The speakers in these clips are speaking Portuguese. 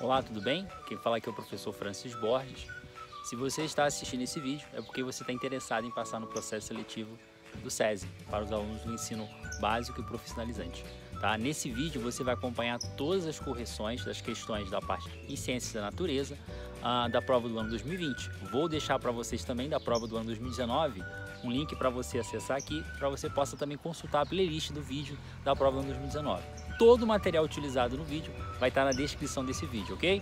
Olá, tudo bem? Quem fala aqui é o professor Francis Borges. Se você está assistindo esse vídeo, é porque você está interessado em passar no processo seletivo do SESI, para os alunos do ensino básico e profissionalizante. Tá? Nesse vídeo você vai acompanhar todas as correções das questões da parte em Ciências da Natureza, da prova do ano 2020. Vou deixar para vocês também da prova do ano 2019, um link para você acessar aqui, para você possa também consultar a playlist do vídeo da prova do ano 2019. Todo o material utilizado no vídeo vai estar na descrição desse vídeo, ok?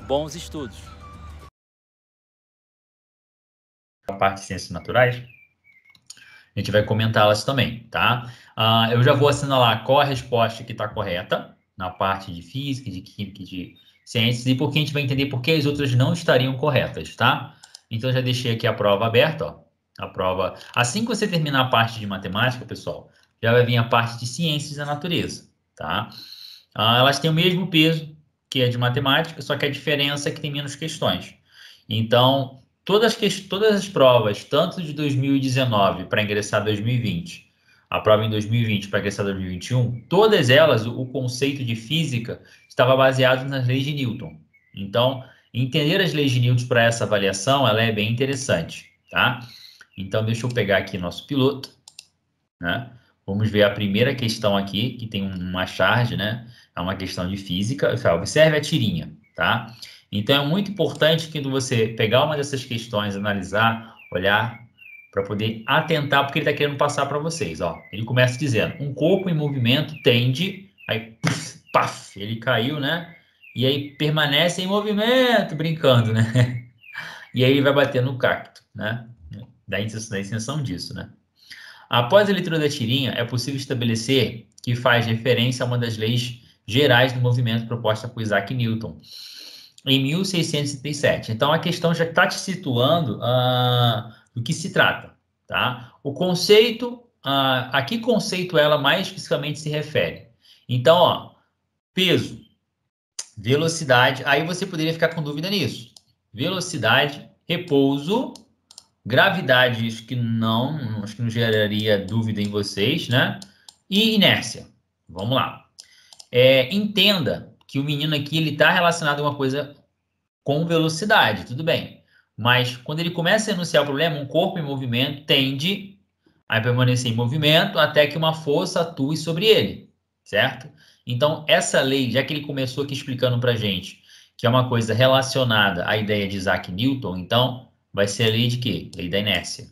Bons estudos! A parte de ciências naturais, a gente vai comentá-las também, tá? Eu já vou assinalar qual a resposta que está correta na parte de física, de química e de ciências, e porque a gente vai entender por que as outras não estariam corretas, tá? Então, já deixei aqui a prova aberta, ó. A prova. Assim que você terminar a parte de matemática, pessoal, já vai vir a parte de ciências da natureza, tá? Elas têm o mesmo peso que a de matemática, só que a diferença é que tem menos questões. Então, todas as provas, tanto de 2019 para ingressar em 2020, a prova em 2020 para ingressar em 2021, todas elas, o conceito de física estava baseado nas leis de Newton. Então, entender as leis de Newton para essa avaliação, ela é bem interessante, tá? Então, deixa eu pegar aqui nosso piloto, né? Vamos ver a primeira questão aqui, que tem uma charge, né? É uma questão de física. Observe a tirinha, tá? Então, é muito importante que você pegar uma dessas questões, analisar, olhar, para poder atentar, porque ele está querendo passar para vocês, ó. Ele começa dizendo, um corpo em movimento tende, aí, paf, ele caiu, né? E aí permanece em movimento, brincando, né? E aí ele vai bater no cacto, né? Da intenção disso, né? Após a leitura da tirinha, é possível estabelecer que faz referência a uma das leis gerais do movimento proposta por Isaac Newton, em 1637. Então, a questão já está te situando do que se trata, tá? O conceito, a que conceito ela mais especificamente se refere? Então, ó, peso, velocidade, aí você poderia ficar com dúvida nisso. Velocidade, repouso, gravidade, acho que não geraria dúvida em vocês, né? E inércia. Vamos lá. Entenda que o menino aqui ele está relacionado a uma coisa com velocidade, tudo bem. Mas quando ele começa a enunciar o problema, um corpo em movimento tende a permanecer em movimento até que uma força atue sobre ele, certo? Então, essa lei, já que ele começou aqui explicando para gente que é uma coisa relacionada à ideia de Isaac Newton, então vai ser a lei de quê? Lei da inércia.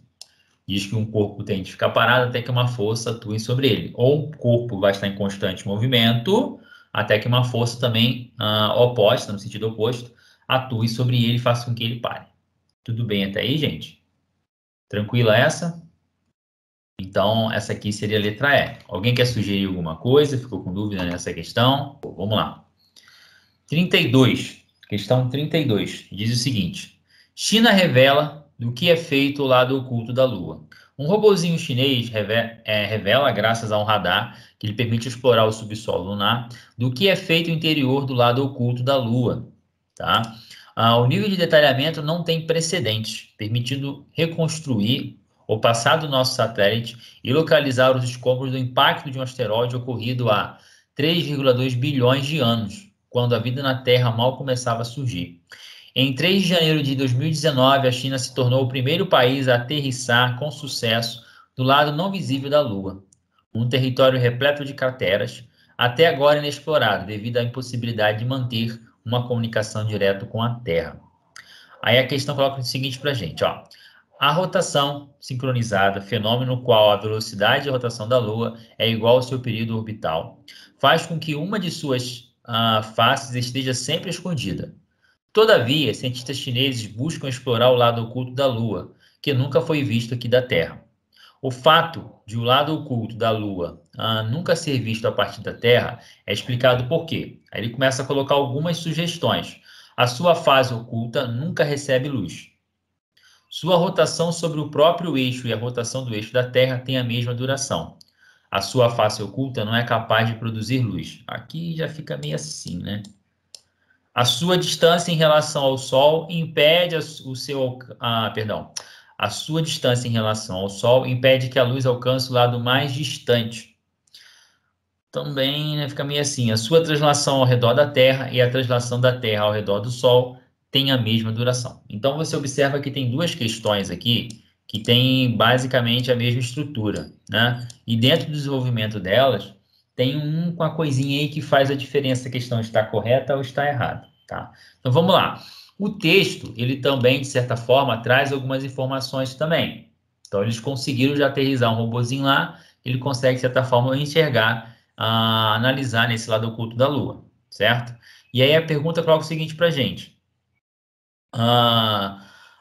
Diz que um corpo tem de ficar parado até que uma força atue sobre ele. Ou o corpo vai estar em constante movimento até que uma força também oposta, no sentido oposto, atue sobre ele e faça com que ele pare. Tudo bem até aí, gente? Tranquila essa? Então, essa aqui seria a letra E. Alguém quer sugerir alguma coisa? Ficou com dúvida nessa questão? Vamos lá. 32. Questão 32. Diz o seguinte. China revela do que é feito o lado oculto da Lua. Um robozinho chinês revela, graças a um radar que lhe permite explorar o subsolo lunar, do que é feito o interior do lado oculto da Lua. Tá? O nível de detalhamento não tem precedentes, permitindo reconstruir o passado do nosso satélite e localizar os escombros do impacto de um asteroide ocorrido há 3,2 bilhões de anos, quando a vida na Terra mal começava a surgir. Em 3 de janeiro de 2019, a China se tornou o primeiro país a aterrissar com sucesso do lado não visível da Lua, um território repleto de crateras, até agora inexplorado, devido à impossibilidade de manter uma comunicação direta com a Terra. Aí a questão coloca o seguinte para a gente, ó. A rotação sincronizada, fenômeno no qual a velocidade de rotação da Lua é igual ao seu período orbital, faz com que uma de suas faces esteja sempre escondida. Todavia, cientistas chineses buscam explorar o lado oculto da Lua, que nunca foi visto aqui da Terra. O fato de o lado oculto da Lua nunca ser visto a partir da Terra é explicado por quê. Aí ele começa a colocar algumas sugestões. A sua fase oculta nunca recebe luz. Sua rotação sobre o próprio eixo e a rotação do eixo da Terra têm a mesma duração. A sua face oculta não é capaz de produzir luz. Aqui já fica meio assim, né? A sua distância em relação ao Sol impede A sua distância em relação ao Sol impede que a luz alcance o lado mais distante. também, né, fica meio assim. A sua translação ao redor da Terra e a translação da Terra ao redor do Sol têm a mesma duração. Então, você observa que tem duas questões aqui que têm basicamente a mesma estrutura, né? E dentro do desenvolvimento delas, tem com a coisinha aí que faz a diferença se a questão está correta ou está errada, tá? Então, vamos lá. O texto, ele também, de certa forma, traz algumas informações também. Então, eles conseguiram já aterrissar um robozinho lá, ele consegue, de certa forma, enxergar, analisar nesse lado oculto da Lua, certo? E aí a pergunta coloca o seguinte para a gente. A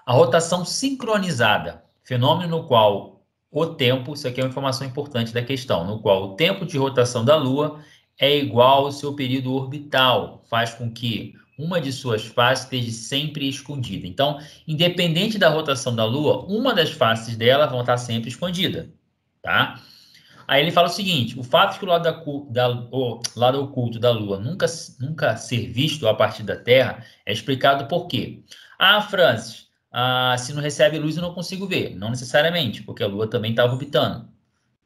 rotação sincronizada, fenômeno no qual o tempo, isso aqui é uma informação importante da questão, no qual o tempo de rotação da Lua é igual ao seu período orbital, faz com que uma de suas faces esteja sempre escondida. Então, independente da rotação da Lua, uma das faces dela vão estar sempre escondida, tá? Aí ele fala o seguinte: o fato de que o lado oculto da Lua nunca ser visto a partir da Terra é explicado por quê? Ah, Francis, se não recebe luz eu não consigo ver. Não necessariamente, porque a Lua também está orbitando.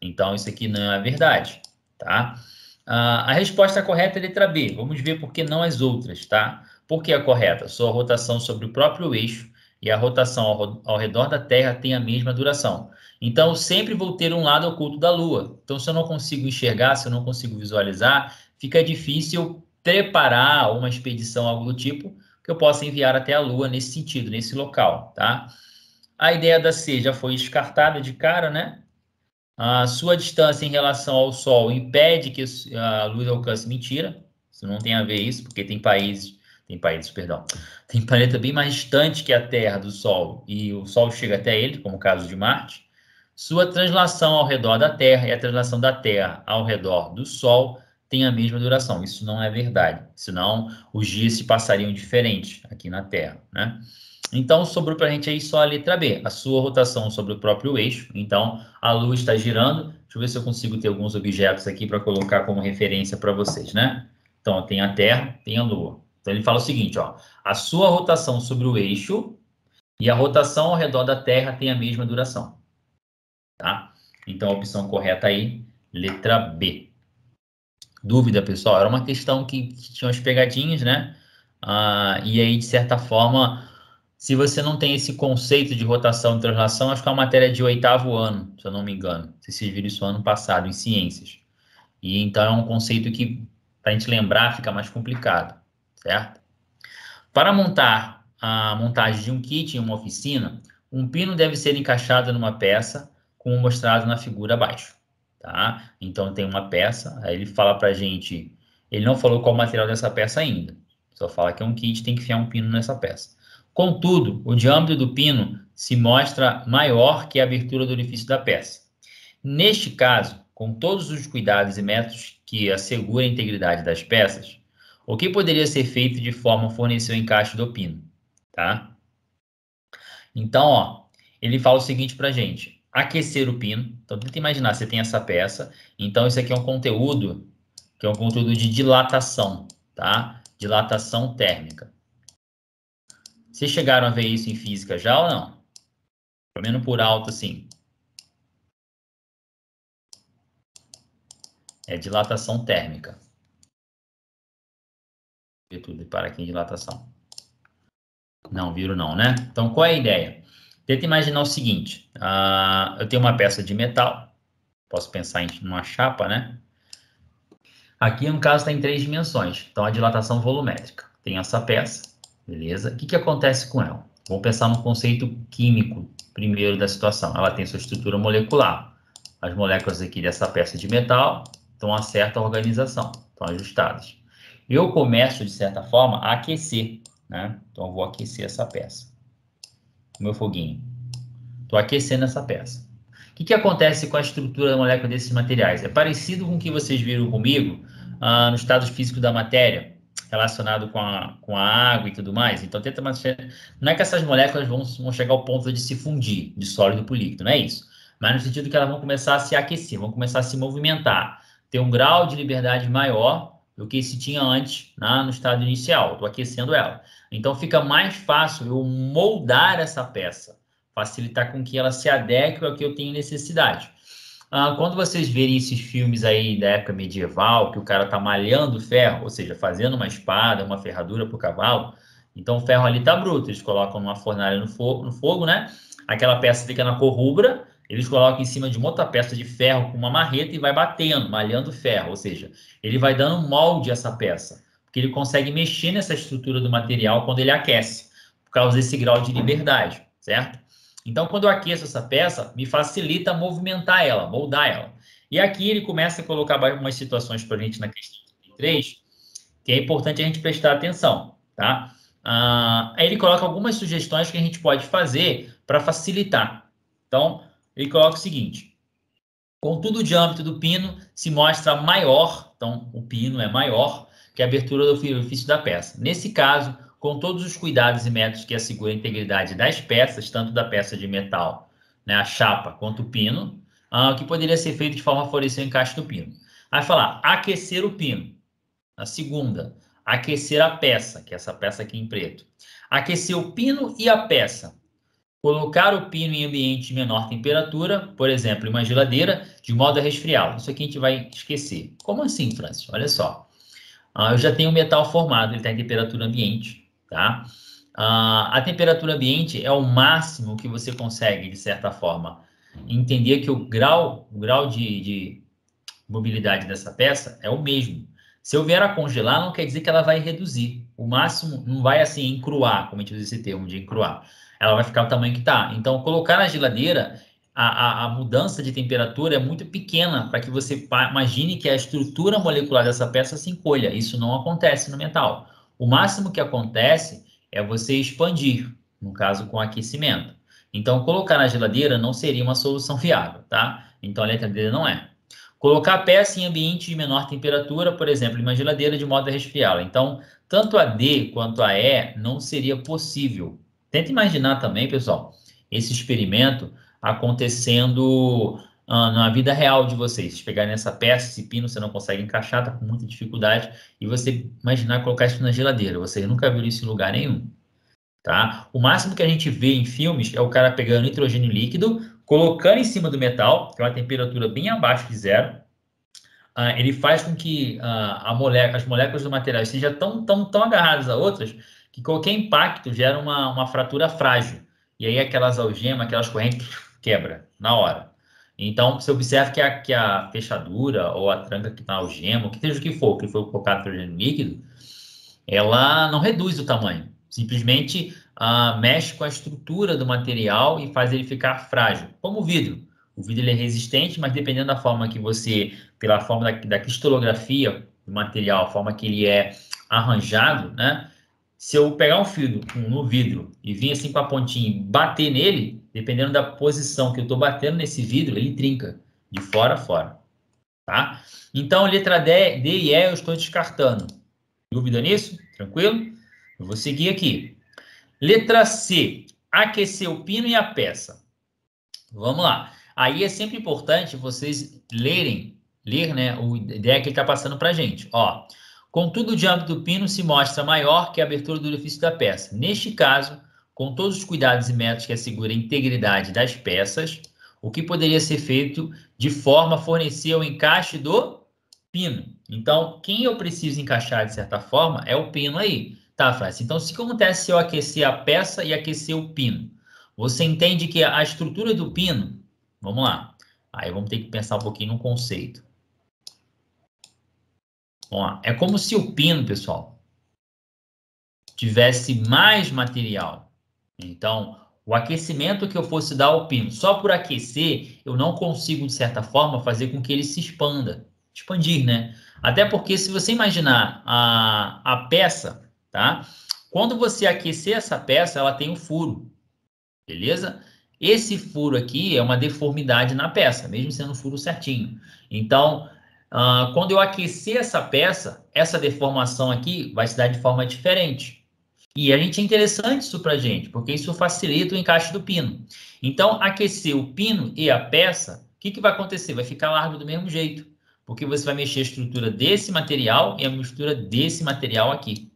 Então isso aqui não é verdade, tá? A resposta correta é a letra B. Vamos ver por que não as outras, tá? Por que a correta? Sua rotação sobre o próprio eixo e a rotação ao redor da Terra tem a mesma duração. Então, eu sempre vou ter um lado oculto da Lua. Então, se eu não consigo enxergar, se eu não consigo visualizar, fica difícil preparar uma expedição, algo do tipo, que eu possa enviar até a Lua nesse sentido, nesse local, tá? A ideia da C já foi descartada de cara, né? A sua distância em relação ao Sol impede que a luz alcance. Mentira. Isso não tem a ver isso, porque tem planeta bem mais distante que a Terra do Sol e o Sol chega até ele, como o caso de Marte. Sua translação ao redor da Terra e a translação da Terra ao redor do Sol tem a mesma duração. Isso não é verdade, senão os dias se passariam diferentes aqui na Terra, né? Então, sobrou para a gente aí só a letra B, a sua rotação sobre o próprio eixo. Então, a Lua está girando. Deixa eu ver se eu consigo ter alguns objetos aqui para colocar como referência para vocês, né? Então, tem a Terra, tem a Lua. Então, ele fala o seguinte, ó. A sua rotação sobre o eixo e a rotação ao redor da Terra tem a mesma duração, tá? Então, a opção correta aí, letra B. Dúvida, pessoal? Era uma questão que tinha umas pegadinhas, né? E aí, de certa forma, se você não tem esse conceito de rotação e translação, acho que é uma matéria de 8º ano, se eu não me engano. Vocês viram isso ano passado, em ciências. E então é um conceito que, para a gente lembrar, fica mais complicado, certo? Para montar a montagem de um kit em uma oficina, um pino deve ser encaixado numa peça, como mostrado na figura abaixo, tá? Então tem uma peça, aí ele fala para a gente, ele não falou qual o material dessa peça ainda, só fala que é um kit, tem que enfiar um pino nessa peça. Contudo, o diâmetro do pino se mostra maior que a abertura do orifício da peça. Neste caso, com todos os cuidados e métodos que asseguram a integridade das peças, o que poderia ser feito de forma a fornecer o encaixe do pino, tá? Então, ó, ele fala o seguinte pra gente: aquecer o pino. Então, tenta imaginar, você tem essa peça, então isso aqui é um conteúdo que é um conteúdo de dilatação, tá? Dilatação térmica. Vocês chegaram a ver isso em física já ou não? Pelo menos por alto, assim. É dilatação térmica. Ver tudo para aqui em dilatação. Não, viram não, né? Então, qual é a ideia? Tenta imaginar o seguinte. Eu tenho uma peça de metal. Posso pensar em uma chapa, né? Aqui, no caso, está em 3 dimensões. Então, a dilatação volumétrica. Tem essa peça, beleza? O que acontece com ela? Vamos pensar no conceito químico primeiro da situação. Ela tem sua estrutura molecular. As moléculas aqui dessa peça de metal estão a certa organização, estão ajustadas. Eu começo, de certa forma, a aquecer, né? Então, eu vou aquecer essa peça. O meu foguinho. Estou aquecendo essa peça. O que acontece com a estrutura da molécula desses materiais? É parecido com o que vocês viram comigo no estado físico da matéria, relacionado com a água e tudo mais. Então, tenta imaginar, não é que essas moléculas vão chegar ao ponto de se fundir, de sólido para líquido, não é isso. Mas no sentido que elas vão começar a se aquecer, vão começar a se movimentar, ter um grau de liberdade maior do que se tinha antes, no estado inicial. Estou aquecendo ela. Então, fica mais fácil eu moldar essa peça, facilitar com que ela se adeque ao que eu tenho necessidade. Quando vocês verem esses filmes aí da época medieval, que o cara tá malhando ferro, ou seja, fazendo uma espada, uma ferradura para o cavalo, então o ferro ali tá bruto, eles colocam numa fornalha no fogo, né? Aquela peça fica na cor rubra, eles colocam em cima de uma outra peça de ferro com uma marreta e vai batendo, malhando ferro, ou seja, ele vai dando molde a essa peça, porque ele consegue mexer nessa estrutura do material quando ele aquece, por causa desse grau de liberdade, certo? Então, quando eu aqueço essa peça, me facilita movimentar ela, moldar ela. E aqui ele começa a colocar algumas situações para a gente na questão 3, que é importante a gente prestar atenção, tá? Aí ele coloca algumas sugestões que a gente pode fazer para facilitar. Então, ele coloca o seguinte: contudo, o diâmetro do pino se mostra maior, então o pino é maior que a abertura do orifício da peça. Nesse caso, com todos os cuidados e métodos que asseguram a integridade das peças, tanto da peça de metal, né, a chapa, quanto o pino, que poderia ser feito de forma a favorecer o encaixe do pino. Aí falar, aquecer o pino. A segunda, aquecer a peça, que é essa peça aqui em preto. Aquecer o pino e a peça. Colocar o pino em ambiente de menor temperatura, por exemplo, em uma geladeira, de modo a resfriá-lo. Isso aqui a gente vai esquecer. Como assim, Francis? Olha só. Eu já tenho o metal formado, ele está em temperatura ambiente, tá? A temperatura ambiente é o máximo que você consegue, de certa forma, entender que o grau de mobilidade dessa peça é o mesmo. Se eu vier a congelar, não quer dizer que ela vai reduzir. O máximo não vai assim encruar, como a gente usa esse termo de encruar. Ela vai ficar o tamanho que está. Então, colocar na geladeira, a mudança de temperatura é muito pequena para que você imagine que a estrutura molecular dessa peça se encolha. Isso não acontece no metal. O máximo que acontece é você expandir, no caso com aquecimento. Então, colocar na geladeira não seria uma solução viável, tá? Então, a letra D não é. Colocar a peça em ambiente de menor temperatura, por exemplo, em uma geladeira, de modo a resfriá-la. Então, tanto a D quanto a E não seria possível. Tenta imaginar também, pessoal, esse experimento acontecendo na vida real de vocês. Vocês pegarem essa peça, esse pino, você não consegue encaixar, está com muita dificuldade, e você imaginar colocar isso na geladeira. Vocês nunca viram isso em lugar nenhum. Tá? O máximo que a gente vê em filmes é o cara pegando nitrogênio líquido, colocando em cima do metal, que é uma temperatura bem abaixo de zero. Ele faz com que as moléculas do material sejam tão agarradas a outras que qualquer impacto gera uma fratura frágil. E aí aquelas algemas, aquelas correntes, quebra na hora. Então, você observa que a fechadura ou a tranca que está na algema, o que seja o que for, que foi colocado nitrogênio líquido, ela não reduz o tamanho. Simplesmente mexe com a estrutura do material e faz ele ficar frágil, como o vidro. O vidro ele é resistente, mas dependendo da forma que você, pela forma da cristalografia do material, a forma que ele é arranjado, né? Se eu pegar um fio no vidro e vir assim com a pontinha e bater nele, dependendo da posição que eu estou batendo nesse vidro, ele trinca de fora a fora, tá? Então, letra D e E eu estou descartando. Dúvida nisso? Tranquilo? Eu vou seguir aqui. Letra C, aquecer o pino e a peça. Vamos lá. Aí é sempre importante vocês ler, né, a ideia que ele está passando para a gente. Ó, contudo, o diâmetro do pino se mostra maior que a abertura do orifício da peça. Neste caso, com todos os cuidados e métodos que asseguram a integridade das peças, o que poderia ser feito de forma a fornecer o encaixe do pino. Então, quem eu preciso encaixar de certa forma é o pino aí. Tá, Francis? Então, o que acontece se eu aquecer a peça e aquecer o pino? Você entende que a estrutura do pino... Vamos lá. Aí vamos ter que pensar um pouquinho no conceito. Vamos lá. É como se o pino, pessoal, tivesse mais material. Então, o aquecimento que eu fosse dar ao pino, só por aquecer, eu não consigo, de certa forma, fazer com que ele se expanda. Expandir, né? Até porque, se você imaginar a peça, tá? Quando você aquecer essa peça, ela tem um furo, beleza? Esse furo aqui é uma deformidade na peça, mesmo sendo um furo certinho. Então, quando eu aquecer essa peça, essa deformação aqui vai se dar de forma diferente. E a gente é interessante isso para a gente, porque isso facilita o encaixe do pino. Então, aquecer o pino e a peça, o que vai acontecer? Vai ficar largo do mesmo jeito, porque você vai mexer a estrutura desse material e a mistura desse material aqui.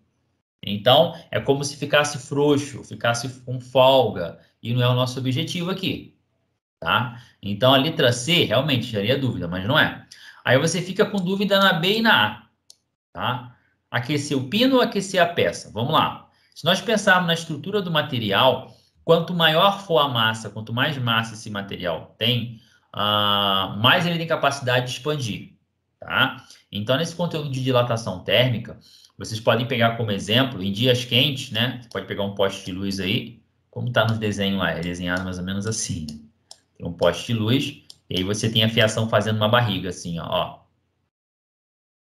Então, é como se ficasse frouxo, ficasse com folga, e não é o nosso objetivo aqui, tá? Então, a letra C realmente geraria dúvida, mas não é. Aí você fica com dúvida na B e na A, tá? Aquecer o pino ou aquecer a peça? Vamos lá. Se nós pensarmos na estrutura do material, quanto maior for a massa, quanto mais massa esse material tem, mais ele tem capacidade de expandir, tá? Então, nesse conteúdo de dilatação térmica, vocês podem pegar como exemplo, em dias quentes, né? Você pode pegar um poste de luz aí, como está no desenho lá, é desenhado mais ou menos assim, né? Tem um poste de luz, e aí você tem a fiação fazendo uma barriga, assim, ó,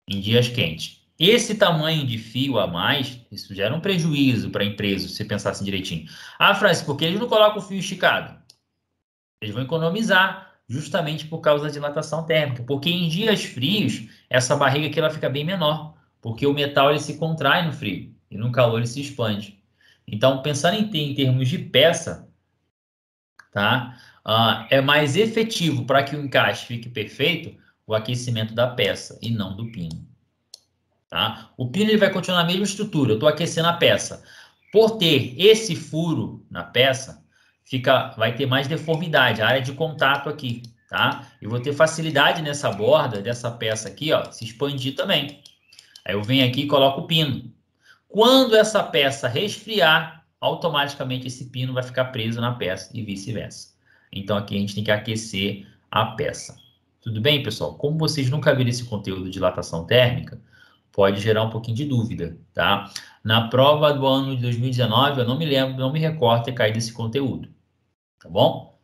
em dias quentes. Esse tamanho de fio a mais, isso gera um prejuízo para a empresa, se você pensar assim direitinho. Ah, Francis, por que eles não colocam o fio esticado? Eles vão economizar, justamente por causa da dilatação térmica. Porque em dias frios, essa barriga aqui ela fica bem menor, porque o metal ele se contrai no frio, e no calor ele se expande. Então, pensando em termos de peça, tá? É mais efetivo para que o encaixe fique perfeito o aquecimento da peça e não do pino. Tá? O pino ele vai continuar a mesma estrutura, eu estou aquecendo a peça. Por ter esse furo na peça, vai ter mais deformidade, a área de contato aqui, tá? Eu vou ter facilidade nessa borda dessa peça aqui, ó, se expandir também. Aí eu venho aqui e coloco o pino. Quando essa peça resfriar, automaticamente esse pino vai ficar preso na peça e vice-versa. Então aqui a gente tem que aquecer a peça. Tudo bem, pessoal? Como vocês nunca viram esse conteúdo de dilatação térmica, pode gerar um pouquinho de dúvida, tá? Na prova do ano de 2019, eu não me lembro, não me recordo ter caído esse conteúdo, tá bom?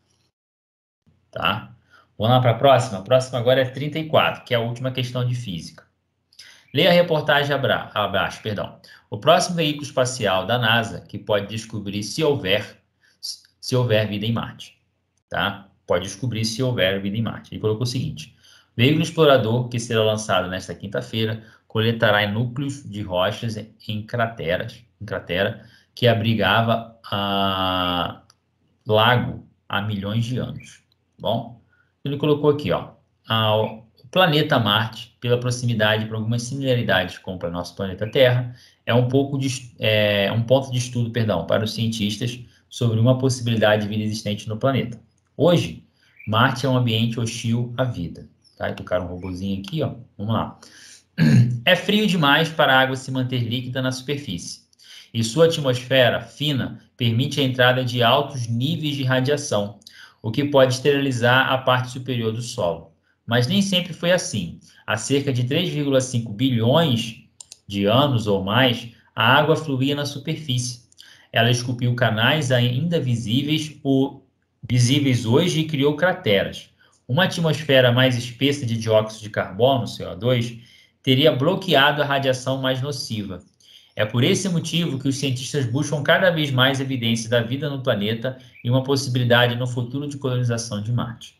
Tá? Vamos lá para a próxima? A próxima agora é 34, que é a última questão de física. Leia a reportagem abaixo, perdão. O próximo veículo espacial da NASA que pode descobrir se houver vida em Marte, tá? Pode descobrir se houver vida em Marte. Ele colocou o seguinte: veículo explorador que será lançado nesta quinta-feira coletará em núcleos de rochas em cratera que abrigava lago há milhões de anos. Bom, ele colocou aqui, ó, o planeta Marte, pela proximidade e por algumas similaridades com o nosso planeta Terra, é um ponto de estudo, perdão, para os cientistas sobre uma possibilidade de vida existente no planeta. Hoje, Marte é um ambiente hostil à vida. Tá? Tocaram um robozinho aqui, ó. Vamos lá. É frio demais para a água se manter líquida na superfície, e sua atmosfera fina permite a entrada de altos níveis de radiação, o que pode esterilizar a parte superior do solo. Mas nem sempre foi assim. Há cerca de 3,5 bilhões de anos ou mais, a água fluía na superfície. Ela esculpiu canais ainda visíveis hoje e criou crateras. Uma atmosfera mais espessa de dióxido de carbono, CO2, teria bloqueado a radiação mais nociva. É por esse motivo que os cientistas buscam cada vez mais evidências da vida no planeta e uma possibilidade no futuro de colonização de Marte.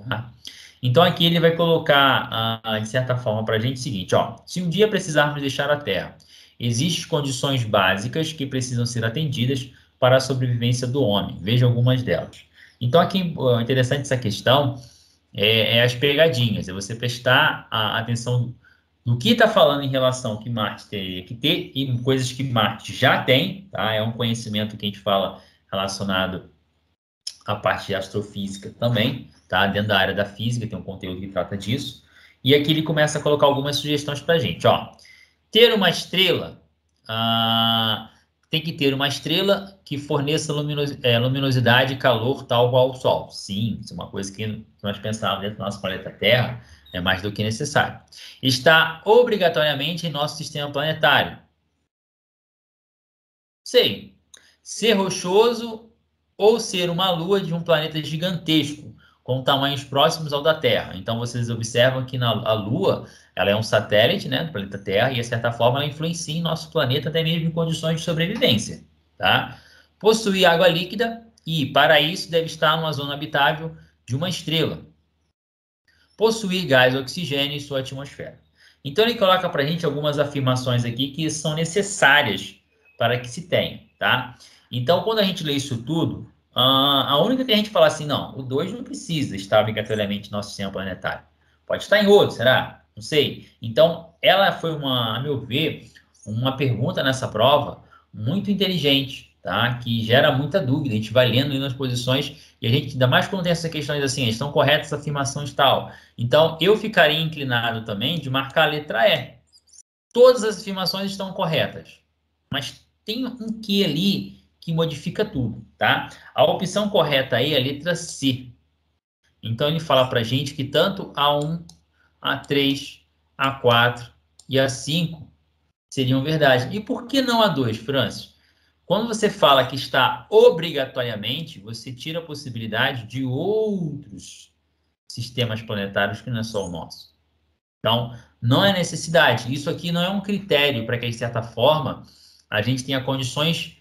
Tá? Então aqui ele vai colocar, de certa forma, para a gente o seguinte, ó, se um dia precisarmos deixar a Terra, existem condições básicas que precisam ser atendidas para a sobrevivência do homem. Veja algumas delas. Então aqui, interessante essa questão, é as pegadinhas, é você prestar atenção do que está falando em relação ao que Marte teria que ter e coisas que Marte já tem, tá? É um conhecimento que a gente fala relacionado à parte de astrofísica também, tá? Dentro da área da física tem um conteúdo que trata disso. E aqui ele começa a colocar algumas sugestões para a gente, ó. Ter uma estrela, tem que ter uma estrela que forneça luminosidade e calor tal qual o Sol. Sim, isso é uma coisa que nós pensávamos dentro do nosso planeta Terra, é mais do que necessário. Está obrigatoriamente em nosso sistema planetário. Sei. Ser rochoso ou ser uma lua de um planeta gigantesco, com tamanhos próximos ao da Terra. Então, vocês observam que a Lua, ela é um satélite, né, do planeta Terra, e, de certa forma, ela influencia em nosso planeta até mesmo em condições de sobrevivência, tá? Possuir água líquida e, para isso, deve estar numa zona habitável de uma estrela. Possuir gás oxigênio em sua atmosfera. Então, ele coloca para a gente algumas afirmações aqui que são necessárias para que se tenha, tá? Então, quando a gente lê isso tudo, a única que a gente fala assim, não, o 2 não precisa estar obrigatoriamente no nosso sistema planetário. Pode estar em outro, será? Não sei. Então, ela foi, a meu ver, uma pergunta nessa prova muito inteligente, tá? Que gera muita dúvida. A gente vai lendo nas posições e a gente, ainda mais quando tem essas questões assim, estão corretas as afirmações tal. Então, eu ficaria inclinado também de marcar a letra E. Todas as afirmações estão corretas, mas tem um que ali que modifica tudo, tá? A opção correta aí é a letra C. Então, ele fala para a gente que tanto A1, A3, A4 e A5 seriam verdade. E por que não A2, Francis? Quando você fala que está obrigatoriamente, você tira a possibilidade de outros sistemas planetários que não é só o nosso. Então, não é necessidade. Isso aqui não é um critério para que, de certa forma, a gente tenha condições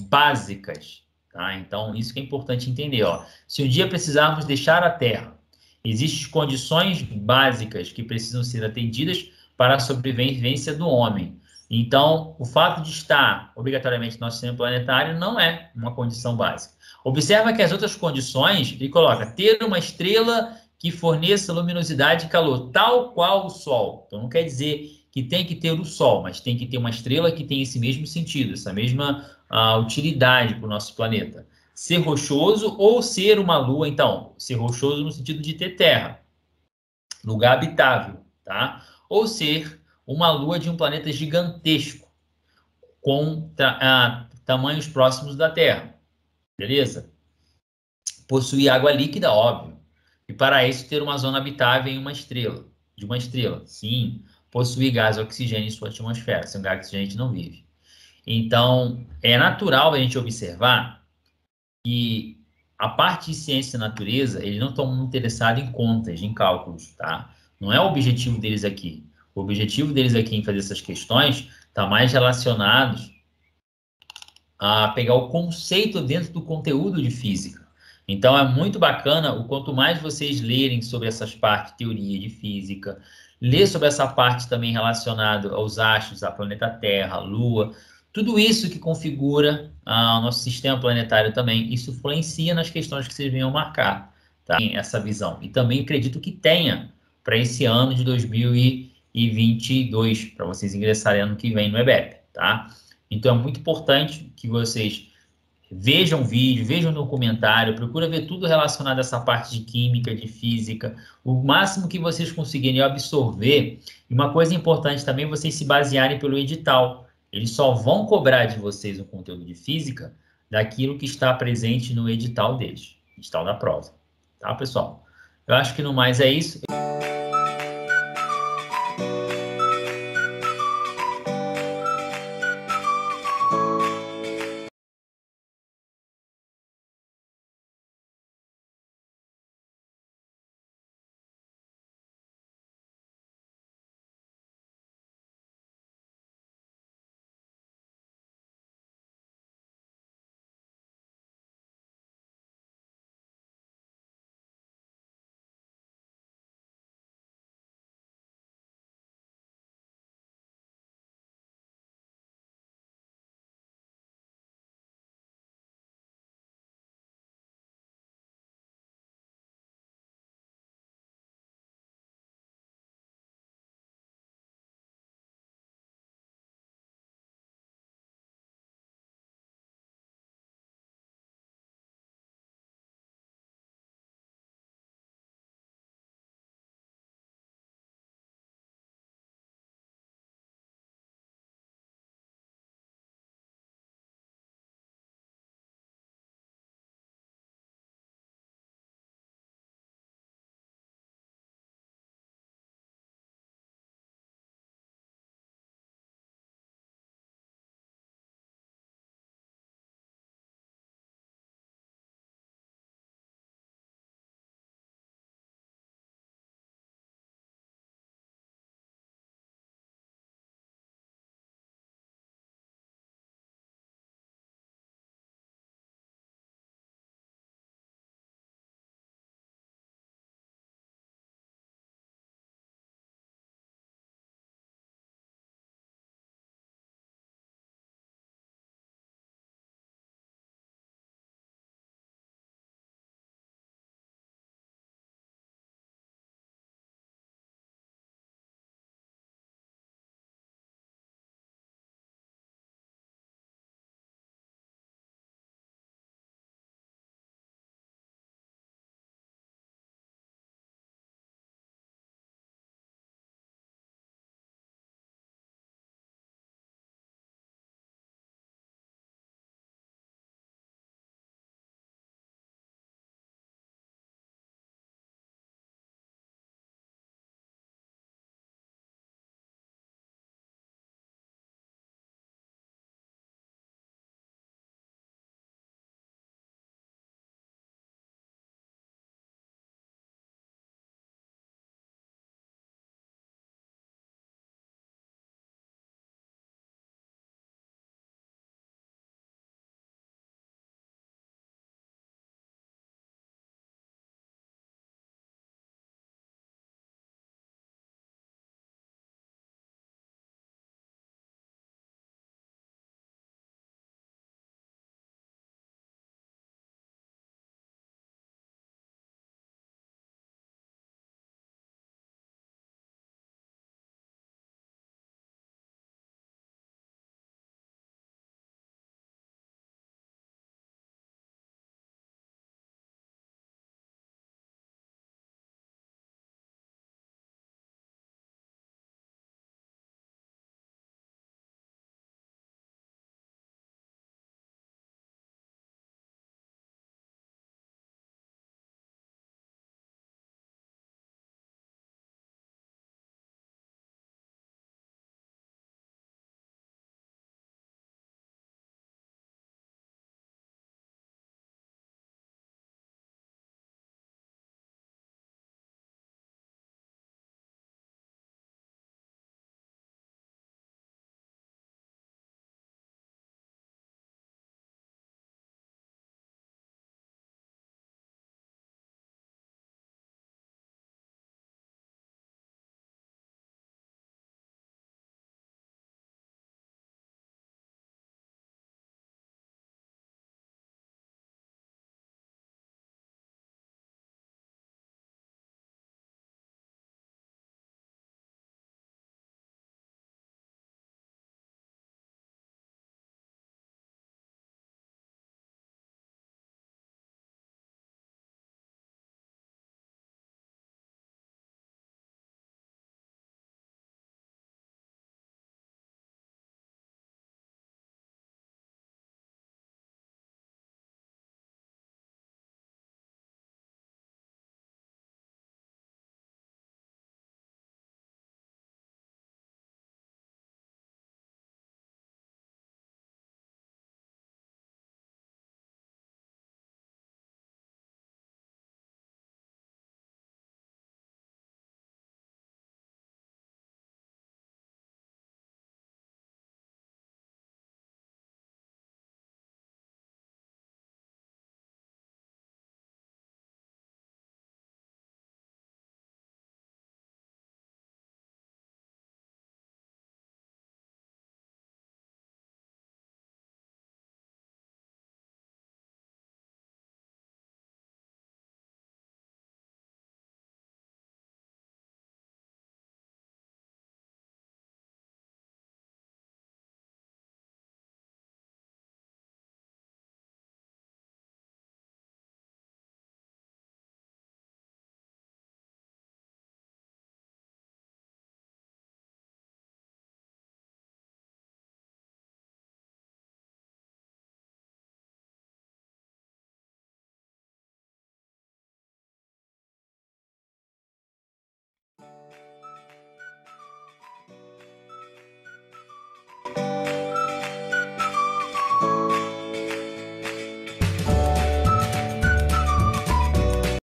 básicas. Tá? Então, isso que é importante entender. Ó. Se um dia precisarmos deixar a Terra, existem condições básicas que precisam ser atendidas para a sobrevivência do homem. Então, o fato de estar obrigatoriamente no nosso sistema planetário não é uma condição básica. Observa que as outras condições, ele coloca ter uma estrela que forneça luminosidade e calor, tal qual o Sol. Então, não quer dizer que tem que ter o Sol, mas tem que ter uma estrela que tem esse mesmo sentido, essa mesma utilidade para o nosso planeta. Ser rochoso ou ser uma lua, então, ser rochoso no sentido de ter terra, lugar habitável, tá? Ou ser uma lua de um planeta gigantesco, com tamanhos próximos da Terra, beleza? Possuir água líquida, óbvio. E para isso ter uma zona habitável em uma estrela, de uma estrela. Sim, possuir gás e oxigênio em sua atmosfera. Sem gás e oxigênio a gente não vive. Então, é natural a gente observar que a parte de ciência e natureza, eles não estão muito interessados em contas, em cálculos, tá? Não é o objetivo deles aqui. O objetivo deles aqui em fazer essas questões está mais relacionados a pegar o conceito dentro do conteúdo de física. Então, é muito bacana o quanto mais vocês lerem sobre essas partes, teoria de física, ler sobre essa parte também relacionada aos astros, a planeta Terra, a Lua, tudo isso que configura o nosso sistema planetário também, isso influencia nas questões que vocês venham marcar, tá? Essa visão. E também acredito que tenha para esse ano de 2022, para vocês ingressarem ano que vem no EBEP, tá? Então, é muito importante que vocês vejam o vídeo, vejam o documentário, procura ver tudo relacionado a essa parte de química, de física, o máximo que vocês conseguirem absorver. E uma coisa importante também é vocês se basearem pelo edital. Eles só vão cobrar de vocês o conteúdo de física daquilo que está presente no edital deles, edital da prova. Tá, pessoal? Eu acho que no mais é isso.